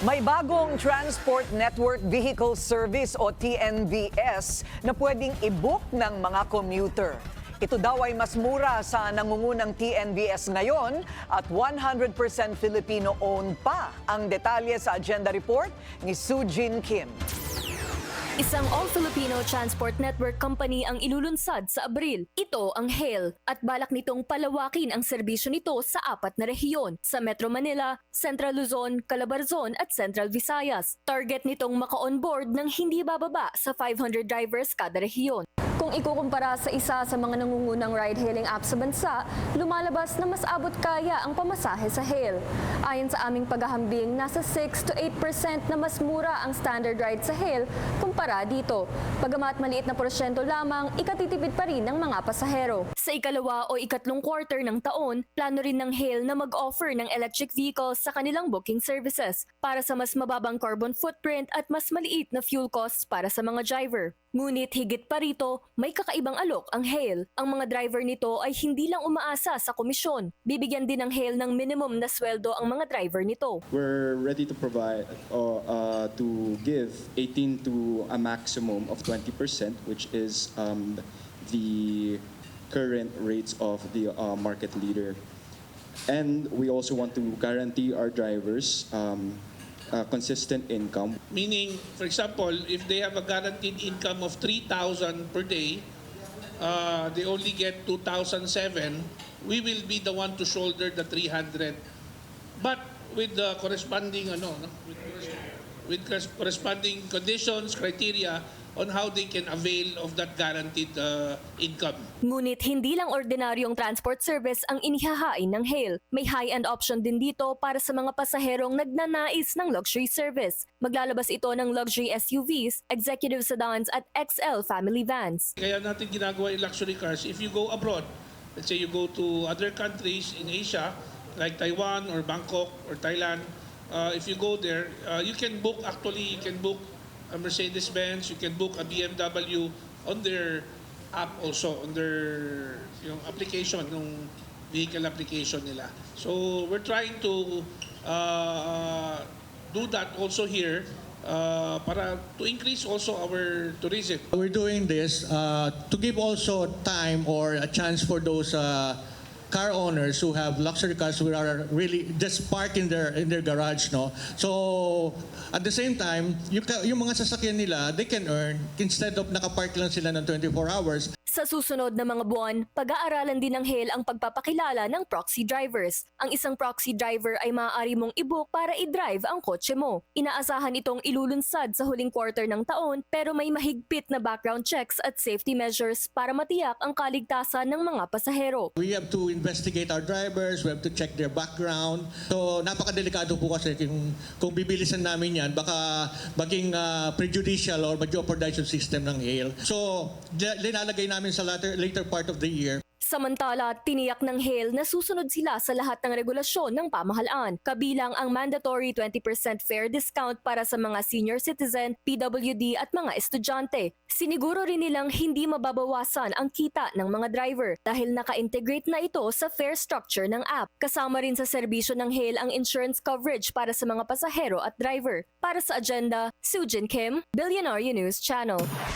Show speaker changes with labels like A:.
A: May bagong Transport Network Vehicle Service o TNVS na pwedeng i-book ng mga commuter. Ito daw ay mas mura sa nangungunang TNVS ngayon at 100% Filipino-owned pa. Ang detalye sa agenda report ni Sujin Kim.
B: Isang all-Filipino transport network company ang ilulunsad sa Abril. Ito ang HAIL at balak nitong palawakin ang serbisyo nito sa 4 na rehiyon sa Metro Manila, Central Luzon, Calabarzon at Central Visayas. Target nitong maka-onboard ng hindi bababa sa 500 drivers kada rehiyon. Kung ikukumpara sa isa sa mga nangungunang ride-hailing app sa bansa, lumalabas na mas abot kaya ang pamasahe sa HAIL. Ayon sa aming paghahambing, nasa 6 to 8% na mas mura ang standard ride sa HAIL kumpara dito. Bagamat maliit na porsyento lamang, ikatitipid pa rin ng mga pasahero. Sa ikalawa o ikatlong quarter ng taon, plano rin ng HAIL na mag-offer ng electric vehicles sa kanilang booking services para sa mas mababang carbon footprint at mas maliit na fuel costs para sa mga driver. Ngunit higit pa rito, may kakaibang alok ang HAIL. Ang mga driver nito ay hindi lang umaasa sa komisyon. Bibigyan din ng HAIL ng minimum na sweldo ang mga driver nito.
C: We're ready to provide to give 18 to a maximum of 20%, which is the current rates of the market leader. And we also want to guarantee our drivers consistent income.
D: Meaning, for example, if they have a guaranteed income of 3,000 per day, they only get 2,007, we will be the one to shoulder the 300. But with the corresponding, with corresponding conditions, criteria, on how they can avail of that guaranteed income.
B: Ngunit hindi lang ordinaryong transport service ang inihahain ng HAIL. May high-end option din dito para sa mga pasaherong nagnanais ng luxury service. Maglalabas ito ng luxury SUVs, executive sedans at XL family vans.
D: Kaya natin ginagawa yung luxury cars. If you go abroad, let's say you go to other countries in Asia, like Taiwan or Bangkok or Thailand, if you go there, you can book a Mercedes-Benz, you can book a BMW on their app also, on their application, yung vehicle application nila. So we're trying to do that also here para to increase also our tourism.
E: We're doing this to give also time or a chance for those car owners who have luxury cars who are really just parked in their garage, no. So at the same time, yung mga sasakyan nila, they can earn instead of nakapark lang sila ng 24 hours.
B: Sa susunod na mga buwan, pag-aaralan din ng HAIL ang pagpapakilala ng proxy drivers. Ang isang proxy driver ay maaari mong i-book para i-drive ang kotse mo. Inaasahan itong ilulunsad sa huling quarter ng taon pero may mahigpit na background checks at safety measures para matiyak ang kaligtasan ng mga pasahero.
E: We have to investigate our drivers, we have to check their background. So napakadelikado po kasi kung bibilisan namin yan, baka maging prejudicial or ma-jeopardize yung system ng HAIL. So linalagay namin sa later part of the year.
B: Samantala, tiniyak ng HAIL na susunod sila sa lahat ng regulasyon ng pamahalaan, kabilang ang mandatory 20% fare discount para sa mga senior citizen, PWD at mga estudyante. Siniguro rin nilang hindi mababawasan ang kita ng mga driver dahil naka-integrate na ito sa fare structure ng app. Kasama rin sa serbisyo ng HAIL ang insurance coverage para sa mga pasahero at driver. Para sa agenda, Sujin Kim, Billionaire News Channel.